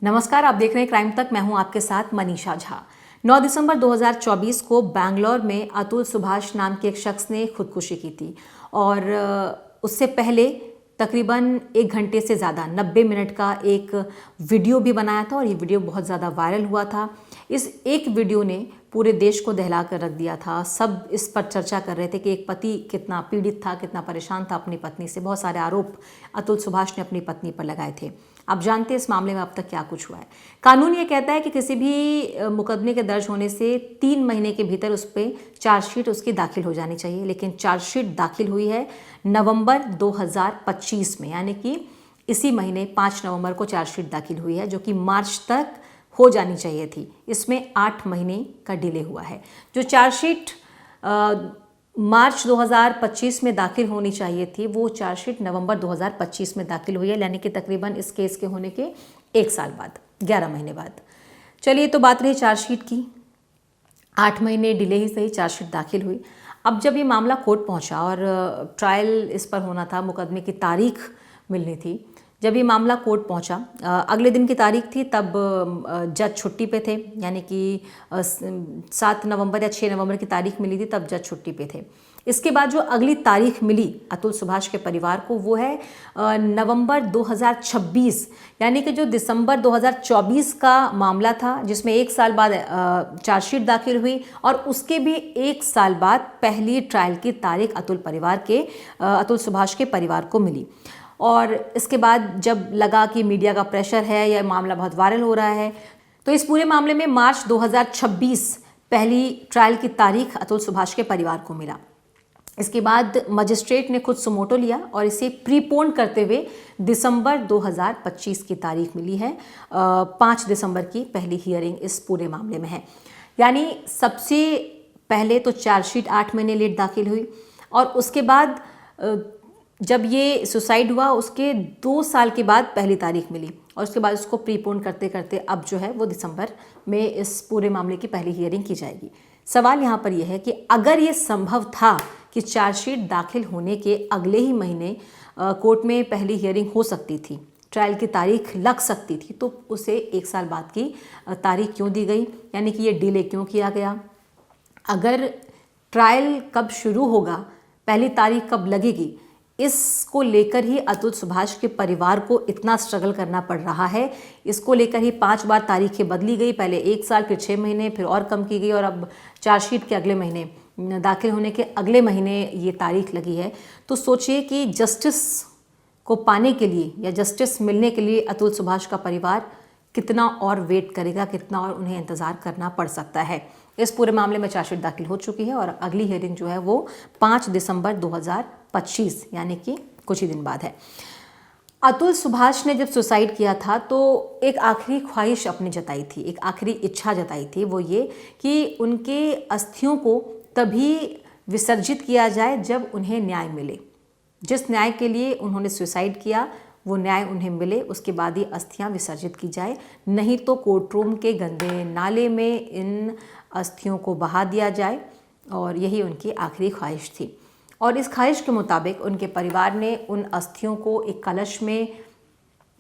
नमस्कार, आप देख रहे हैं क्राइम तक। मैं हूं आपके साथ मनीषा झा। 9 दिसंबर 2024 को बैंगलोर में अतुल सुभाष नाम के एक शख्स ने खुदकुशी की थी और उससे पहले तकरीबन 1 घंटे से ज़्यादा 90 मिनट का एक वीडियो भी बनाया था और ये वीडियो बहुत ज़्यादा वायरल हुआ था। इस एक वीडियो ने पूरे देश को दहला कर रख दिया था। सब इस पर चर्चा कर रहे थे कि एक पति कितना पीड़ित था, कितना परेशान था अपनी पत्नी से। बहुत सारे आरोप अतुल सुभाष ने अपनी पत्नी पर लगाए थे। आप जानते हैं इस मामले में अब तक क्या कुछ हुआ है। कानून ये कहता है कि किसी भी मुकदमे के दर्ज होने से 3 महीने के भीतर उस पर चार्जशीट उसकी दाखिल हो जानी चाहिए, लेकिन चार्जशीट दाखिल हुई है नवंबर 2025 में, यानी कि इसी महीने 5 नवंबर को चार्जशीट दाखिल हुई है, जो कि मार्च तक हो जानी चाहिए थी। इसमें 8 महीने का डिले हुआ है। जो चार्जशीट मार्च 2025 में दाखिल होनी चाहिए थी, वो चार्जशीट नवंबर 2025 में दाखिल हुई है, यानी कि तकरीबन इस केस के होने के 1 साल बाद, 11 महीने बाद। चलिए, तो बात रही चार्जशीट की। 8 महीने डिले ही सही, चार्जशीट दाखिल हुई। अब जब ये मामला कोर्ट पहुंचा और ट्रायल इस पर होना था, मुकदमे की तारीख मिलनी थी, जब ये मामला कोर्ट पहुंचा, अगले दिन की तारीख थी, तब जज छुट्टी पे थे, यानी कि 7 नवंबर या 6 नवंबर की तारीख मिली थी, तब जज छुट्टी पे थे। इसके बाद जो अगली तारीख मिली अतुल सुभाष के परिवार को, वो है नवंबर 2026, यानी कि जो दिसंबर 2024 का मामला था, जिसमें 1 साल बाद चार्जशीट दाखिल हुई और उसके भी 1 साल बाद पहली ट्रायल की तारीख अतुल सुभाष के परिवार को मिली। और इसके बाद जब लगा कि मीडिया का प्रेशर है या मामला बहुत वायरल हो रहा है, तो इस पूरे मामले में मार्च 2026 पहली ट्रायल की तारीख अतुल सुभाष के परिवार को मिला। इसके बाद मजिस्ट्रेट ने खुद सुमोटो लिया और इसे प्रीपोन करते हुए दिसंबर 2025 की तारीख मिली है। 5 दिसंबर की पहली हियरिंग इस पूरे मामले में है। यानी सबसे पहले तो चार्जशीट 8 महीने लेट दाखिल हुई और उसके बाद जब ये सुसाइड हुआ उसके 2 साल के बाद पहली तारीख मिली और उसके बाद उसको प्रीपोन करते करते अब जो है वो दिसंबर में इस पूरे मामले की पहली हियरिंग की जाएगी। सवाल यहाँ पर यह है कि अगर ये संभव था कि चार्जशीट दाखिल होने के अगले ही महीने कोर्ट में पहली हियरिंग हो सकती थी, ट्रायल की तारीख लग सकती थी, तो उसे 1 साल बाद की तारीख क्यों दी गई, यानी कि ये डिले क्यों किया गया? अगर ट्रायल कब शुरू होगा, पहली तारीख कब लगेगी, इसको लेकर ही अतुल सुभाष के परिवार को इतना स्ट्रगल करना पड़ रहा है। इसको लेकर ही 5 बार तारीखें बदली गई, पहले 1 साल, फिर 6 महीने, फिर और कम की गई और अब चार्जशीट के अगले महीने, दाखिल होने के अगले महीने ये तारीख लगी है। तो सोचिए कि जस्टिस को पाने के लिए या जस्टिस मिलने के लिए अतुल सुभाष का परिवार कितना और वेट करेगा, कितना और उन्हें इंतज़ार करना पड़ सकता है। इस पूरे मामले में चार्जशीट दाखिल हो चुकी है और अगली हियरिंग जो है वो 5 दिसंबर 2025, यानी कि कुछ ही दिन बाद है। अतुल सुभाष ने जब सुसाइड किया था तो एक आखिरी ख्वाहिश अपनी जताई थी, एक आखिरी इच्छा जताई थी, वो ये कि उनके अस्थियों को तभी विसर्जित किया जाए जब उन्हें न्याय मिले। जिस न्याय के लिए उन्होंने सुसाइड किया वो न्याय उन्हें मिले, उसके बाद ही अस्थियां विसर्जित की जाए, नहीं तो कोर्ट रूम के गंदे नाले में इन अस्थियों को बहा दिया जाए। और यही उनकी आखिरी ख्वाहिश थी और इस ख्वाहिश के मुताबिक उनके परिवार ने उन अस्थियों को एक कलश में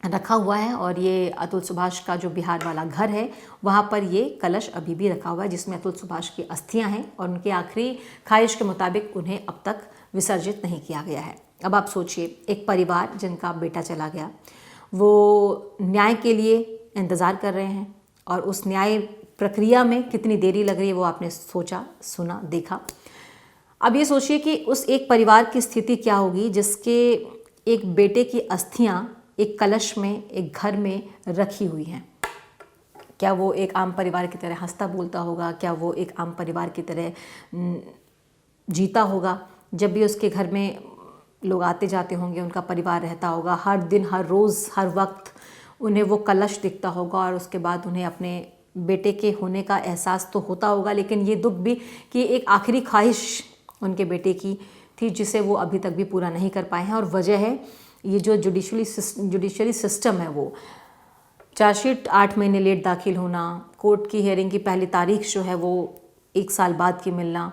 रखा हुआ है और ये अतुल सुभाष का जो बिहार वाला घर है वहाँ पर ये कलश अभी भी रखा हुआ है, जिसमें अतुल सुभाष की अस्थियां हैं और उनकी आखिरी ख्वाहिश के मुताबिक उन्हें अब तक विसर्जित नहीं किया गया है। अब आप सोचिए, एक परिवार जिनका बेटा चला गया, वो न्याय के लिए इंतज़ार कर रहे हैं और उस न्याय प्रक्रिया में कितनी देरी लग रही है वो आपने सोचा, सुना, देखा। अब ये सोचिए कि उस एक परिवार की स्थिति क्या होगी जिसके एक बेटे की अस्थियां एक कलश में, एक घर में रखी हुई हैं। क्या वो एक आम परिवार की तरह हंसता बोलता होगा? क्या वो एक आम परिवार की तरह जीता होगा? जब भी उसके घर में लोग आते जाते होंगे, उनका परिवार रहता होगा, हर दिन, हर रोज़, हर वक्त उन्हें वो कलश दिखता होगा और उसके बाद उन्हें अपने बेटे के होने का एहसास तो होता होगा, लेकिन ये दुख भी कि एक आखिरी ख्वाहिश उनके बेटे की थी जिसे वो अभी तक भी पूरा नहीं कर पाए हैं। और वजह है ये जो जुडिशरी सिस्टम है, वो चार्जशीट 8 महीने लेट दाखिल होना, कोर्ट की हियरिंग की पहली तारीख जो है वो 1 साल बाद की मिलना,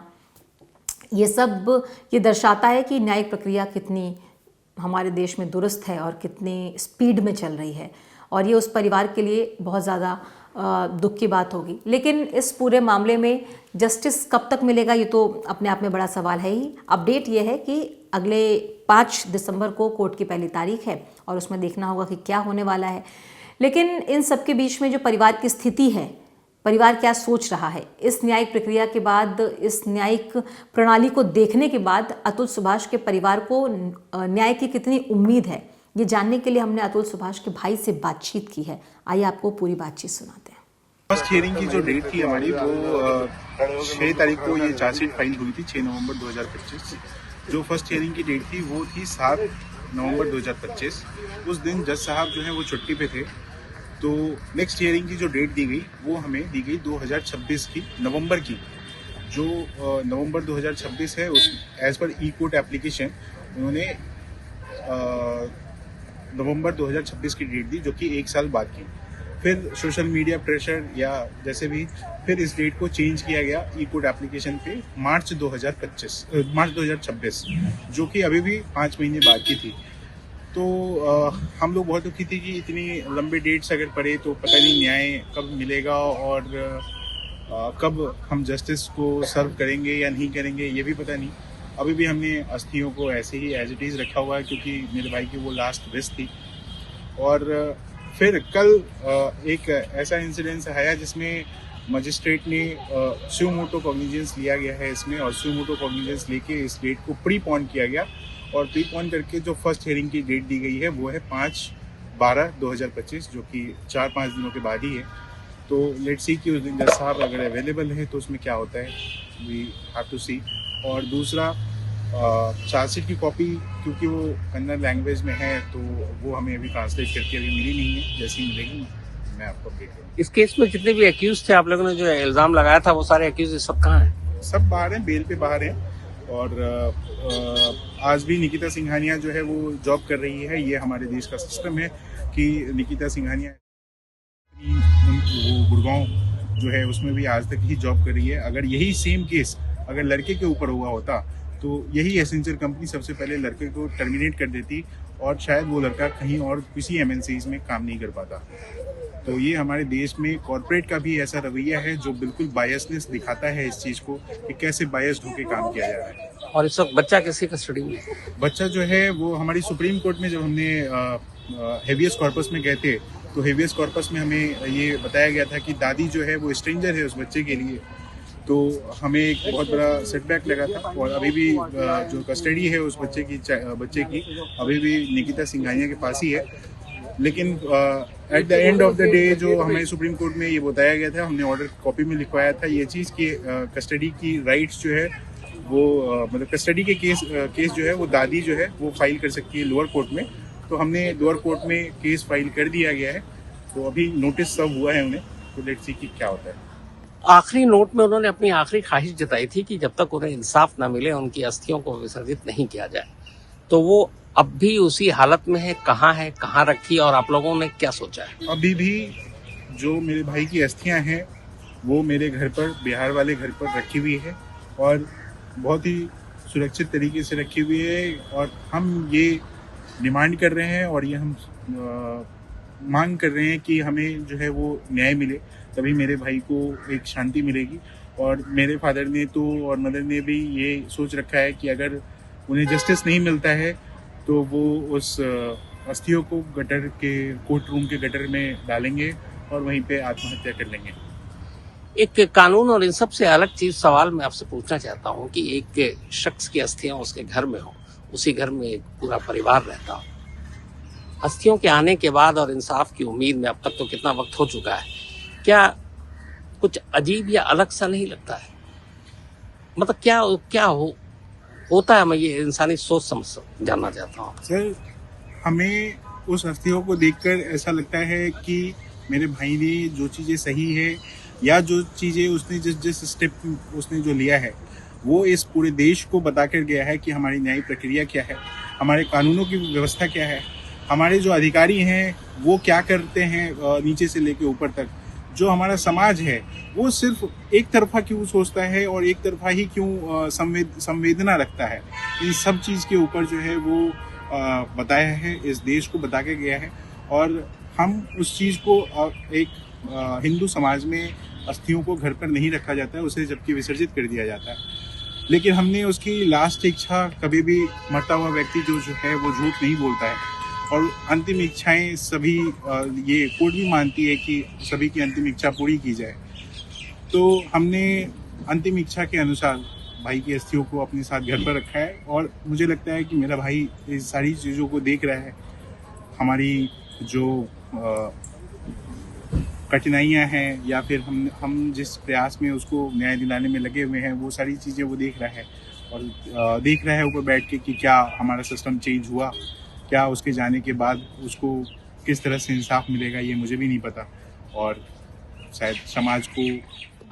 ये दर्शाता है कि न्यायिक प्रक्रिया कितनी हमारे देश में दुरुस्त है और कितनी स्पीड में चल रही है। और ये उस परिवार के लिए बहुत ज़्यादा दुख की बात होगी। लेकिन इस पूरे मामले में जस्टिस कब तक मिलेगा, ये तो अपने आप में बड़ा सवाल है ही। अपडेट ये है कि अगले 5 दिसंबर को कोर्ट की पहली तारीख है और उसमें देखना होगा कि क्या होने वाला है। लेकिन इन सब के बीच में जो परिवार की स्थिति है, परिवार क्या सोच रहा है, इस न्यायिक प्रक्रिया के बाद, इस न्यायिक प्रणाली को देखने के बाद अतुल सुभाष के परिवार को न्याय की कितनी उम्मीद है, ये जानने के लिए हमने अतुल सुभाष के भाई से बातचीत की है। आइए आपको पूरी बातचीत सुनाते हैं। फर्स्ट हियरिंग की जो डेट थी हमारी वो 6 तारीख को ये चार्जशीट फाइल हुई थी, 6 नवंबर 2025। जो फर्स्ट हियरिंग की डेट थी वो थी 7 नवंबर 2025। उस दिन जज साहब जो है वो छुट्टी पे थे, तो नेक्स्ट हियरिंग की जो डेट दी गई वो हमें दी गई 2026 की नवंबर की। जो नवंबर 2026 है उस एज पर ई कोर्ट एप्लीकेशन उन्होंने नवंबर 2026 की डेट दी, जो कि 1 साल बाद की। फिर सोशल मीडिया प्रेशर या जैसे भी फिर इस डेट को चेंज किया गया ई कोर्ट एप्लीकेशन पे मार्च 2026, जो कि अभी भी 5 महीने बाद की थी। तो हम लोग बहुत दुखी थे कि इतनी लंबे डेट्स अगर पड़े तो पता नहीं न्याय कब मिलेगा और कब हम जस्टिस को सर्व करेंगे या नहीं करेंगे, ये भी पता नहीं। अभी भी हमने अस्थियों को ऐसे ही एज इट इज़ रखा हुआ है, क्योंकि मेरे भाई की वो लास्ट विश थी। और फिर कल एक ऐसा इंसिडेंस आया जिसमें मजिस्ट्रेट ने सुमोटो कॉग्निजेंस लिया गया है इसमें, और सुमोटो कॉग्निजेंस लेके इस डेट को प्रीपोन किया गया, और प्रीपोन करके जो फर्स्ट हियरिंग की डेट दी गई है वो है 5/12/2025, जो कि 4-5 दिनों के बाद ही है। तो लेट्स सी कि उस दिन जज साहब अगर अवेलेबल है तो उसमें क्या होता है, वी हैव टू सी। और दूसरा चार्जशीट की कॉपी क्योंकि वो कन्नड़ लैंग्वेज में है तो वो हमें अभी ट्रांसलेट करके अभी मिली नहीं है, जैसी मिलेगी मैं आपको अपडेट करूँगा। इस केस में जितने भी एक्यूज थे, आप लोगों ने जो इल्जाम लगाया था, वो सारे एक्यूज सब कहाँ हैं? सब बाहर हैं, बेल पे बाहर हैं। और आज भी निकिता सिंघानिया जो है वो जॉब कर रही है। ये हमारे देश का सिस्टम है कि निकिता सिंघानिया वो गुड़गांव जो है उसमें भी आज तक ही जॉब कर रही है। अगर यही सेम केस अगर लड़के के ऊपर हुआ होता तो यही एसेंचर कंपनी सबसे पहले लड़के को टर्मिनेट कर देती और शायद वो लड़का कहीं और किसी MNCs में काम नहीं कर पाता। तो ये हमारे देश में कॉर्पोरेट का भी ऐसा रवैया है जो बिल्कुल बायसनेस दिखाता है इस चीज़ को कि कैसे बायस्ड होकर काम किया जा रहा है। और इस वक्त बच्चा किसकी कस्टडी में? बच्चा जो है वो हमारी सुप्रीम कोर्ट में जब हमने हेवियस कॉर्पस में गए थे तो हेवियस कॉर्पस में हमें ये बताया गया था कि दादी जो है वो स्ट्रेंजर है उस बच्चे के लिए। तो हमें एक बहुत बड़ा सेटबैक लगा था, और अभी भी जो कस्टडी है उस बच्चे की अभी भी निकिता सिंघानिया के पास ही है। लेकिन at the end of the day जो हमें सुप्रीम कोर्ट में ये बताया गया था, हमने ऑर्डर कॉपी में लिखवाया था ये चीज़ कि कस्टडी की राइट्स जो है वो मतलब कस्टडी के केस जो है वो दादी जो है वो फाइल कर सकती है लोअर कोर्ट में। तो हमने लोअर कोर्ट में केस फाइल कर दिया गया है, तो अभी नोटिस सब हुआ है उन्हें, तो लेट्स सी कि क्या होता है। आखिरी नोट में उन्होंने अपनी आखिरी ख्वाहिश जताई थी कि जब तक उन्हें इंसाफ न मिले उनकी अस्थियों को विसर्जित नहीं किया जाए। तो वो अब भी उसी हालत में है, कहाँ रखी, और आप लोगों ने क्या सोचा है? अभी भी जो मेरे भाई की अस्थियां हैं वो मेरे घर पर, बिहार वाले घर पर रखी हुई है, और बहुत ही सुरक्षित तरीके से रखी हुई है। और हम ये डिमांड कर रहे हैं और ये हम मांग कर रहे हैं कि हमें जो है वो न्याय मिले, तभी मेरे भाई को एक शांति मिलेगी। और मेरे फादर ने तो और मदर ने भी ये सोच रखा है कि अगर उन्हें जस्टिस नहीं मिलता है तो वो उस अस्थियों को गटर के कोर्ट रूम के गटर में डालेंगे और वहीं पे आत्महत्या कर लेंगे। एक कानून और इन सब से अलग चीज सवाल मैं आपसे पूछना चाहता हूँ कि एक शख्स की अस्थियां उसके घर में हो, उसी घर में एक पूरा परिवार रहता हो, अस्थियों के आने के बाद और इंसाफ की उम्मीद में अब तक तो कितना वक्त हो चुका है, क्या कुछ अजीब या अलग सा नहीं लगता है? मतलब क्या होता है? मैं ये इंसानी सोच समझ जानना चाहता हूँ। सर, हमें उस अस्थियों को देखकर ऐसा लगता है कि मेरे भाई ने जो चीज़ें सही है या जो चीज़ें उसने जिस स्टेप उसने जो लिया है वो इस पूरे देश को बता कर गया है कि हमारी न्यायिक प्रक्रिया क्या है, हमारे कानूनों की व्यवस्था क्या है, हमारे जो अधिकारी हैं वो क्या करते हैं नीचे से लेके ऊपर तक। जो हमारा समाज है वो सिर्फ एक तरफा क्यों सोचता है और एक तरफा ही क्यों संवेदना रखता है, इन सब चीज़ के ऊपर जो है वो बताया है, इस देश को बता के गया है। और हम उस चीज़ को हिंदू समाज में अस्थियों को घर पर नहीं रखा जाता है, उसे जबकि विसर्जित कर दिया जाता है। लेकिन हमने उसकी लास्ट इच्छा, कभी भी मरता हुआ व्यक्ति जो है वो झूठ नहीं बोलता है, और अंतिम इच्छाएं सभी, ये कोर्ट भी मानती है कि सभी की अंतिम इच्छा पूरी की जाए। तो हमने अंतिम इच्छा के अनुसार भाई की अस्थियों को अपने साथ घर पर रखा है, और मुझे लगता है कि मेरा भाई इस सारी चीज़ों को देख रहा है। हमारी जो कठिनाइयाँ हैं या फिर हम जिस प्रयास में उसको न्याय दिलाने में लगे हुए हैं, वो सारी चीज़ें वो देख रहा है, और देख रहा है ऊपर बैठ के कि क्या हमारा सिस्टम चेंज हुआ, क्या उसके जाने के बाद उसको किस तरह से इंसाफ मिलेगा, ये मुझे भी नहीं पता, और शायद समाज को।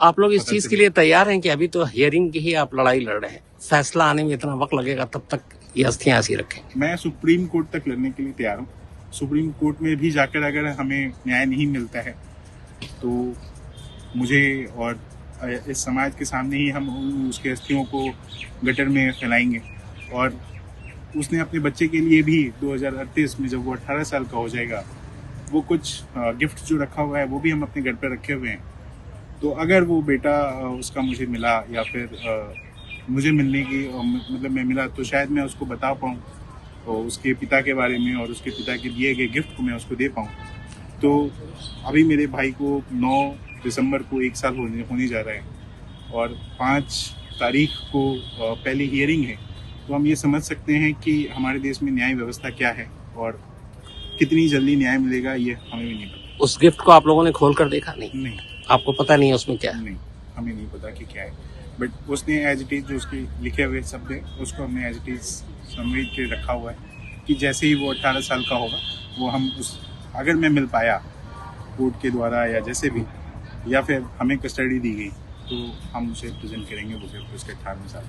आप लोग इस चीज के लिए तैयार हैं कि अभी तो हियरिंग की ही आप लड़ाई लड़ रहे हैं, फैसला आने में इतना वक्त लगेगा, तब तक ये अस्थियां ऐसी रखें? मैं सुप्रीम कोर्ट तक लड़ने के लिए तैयार हूँ। सुप्रीम कोर्ट में भी जाकर अगर हमें न्याय नहीं मिलता है तो मुझे और इस समाज के सामने ही हम उसके अस्थियों को गटर में फैलाएंगे। और उसने अपने बच्चे के लिए भी 2038 में जब वो 18 साल का हो जाएगा, वो कुछ गिफ्ट जो रखा हुआ है वो भी हम अपने घर पर रखे हुए हैं। तो अगर वो बेटा उसका मुझे मिला, या फिर मुझे मिलने की मतलब मैं मिला, तो शायद मैं उसको बता पाऊँ और उसके पिता के बारे में, और उसके पिता के दिए गए गिफ्ट को मैं उसको दे पाऊँ। तो अभी मेरे भाई को 9 दिसंबर को 1 साल होने जा रहा है, और 5 तारीख को पहली हियरिंग है। तो हम ये समझ सकते हैं कि हमारे देश में न्याय व्यवस्था क्या है और कितनी जल्दी न्याय मिलेगा, ये हमें भी नहीं पता। उस गिफ्ट को आप लोगों ने खोल कर देखा? नहीं, आपको पता नहीं है उसमें क्या है? नहीं, हमें नहीं पता कि क्या है, बट उसने एज इट इज जो उसके लिखे हुए शब्द है उसको हमने एज इट इज समझ के रखा हुआ है कि जैसे ही वो 18 साल का होगा, वो हम अगर मैं मिल पाया कोर्ट के द्वारा या जैसे भी, या फिर हमें कस्टडी दी गई, तो हम उसे प्रेजेंट करेंगे उसके 18वें साल।